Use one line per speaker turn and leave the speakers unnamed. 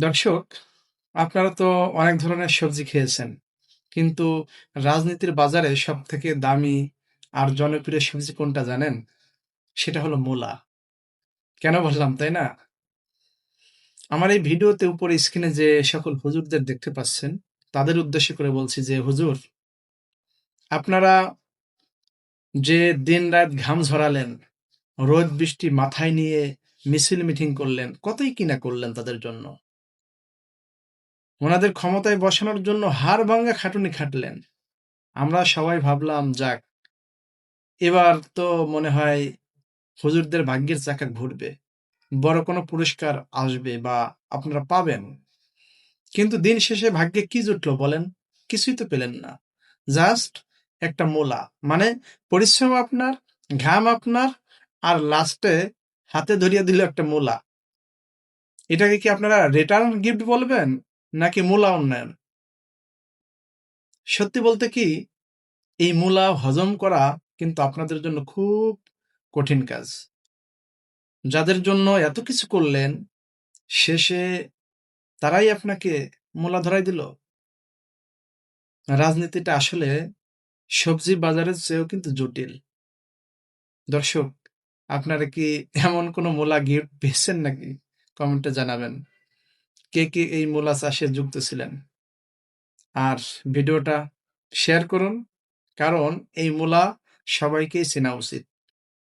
দর্শক, আপনারা তো অনেক ধরনের সবজি খেয়েছেন। কিন্তু রাজনীতির বাজারে সবথেকে দামি আর জনপ্রিয় সবজি কোনটা জানেন? সেটা হলো মূলা। কেন বললাম, তাই না? আমার এই ভিডিওতে উপরে স্ক্রিনে যে সকল হুজুরদের দেখতে পাচ্ছেন, তাদের উদ্দেশ্য করে বলছি যে, হুজুর, আপনারা যে দিন-রাত ঘাম ঝরালেন, রোদ বৃষ্টি মাথায় নিয়ে মিছিল মিটিং করলেন, কতই কিনা করলেন তাদের জন্য। ওনাদের ক্ষমতায় বসানোর জন্য হাড়ভাঙ্গা খাটুনি খাটলেন। আমরা সবাই ভাবলাম, যাক, এবার তো মনে হয় হুজুরদের ভাগ্যের চাকা ঘুরবে। বড় কোনো পুরস্কার আসবে বা আপনারা পাবেন। কিন্তু দিন শেষে ভাগ্যে কি জুটলো বলেন? কিছুই তো পেলেন না। জাস্ট একটা মূলা। মানে পরিশ্রম আপনার, ঘাম আপনার, আর লাস্টে হাতে ধরিয়ে দিল একটা মূলা। এটাকে কি আপনারা রিটার্ন গিফট বলবেন? নাকি মূলা উন্নয়ন? সত্যি বলতে কি, এই মূলা হজম করা কিন্তু আপনাদের জন্য খুব কঠিন কাজ। যাদের জন্য এত কিছু করলেন, শেষে তারাই আপনাকে মূলা ধরাই দিল। রাজনীতিটা আসলে সবজি বাজারের চেয়েও কিন্তু জটিল। দর্শক, আপনারা কি এমন কোনো মূলা গিফট পেয়েছেন নাকি? কমেন্টে জানাবেন। কে কে এই মূলা চাষে যুক্ত ছিলেন? আর ভিডিওটা শেয়ার করুন, কারণ এই মূলা সবাইকেই চেনা উচিত।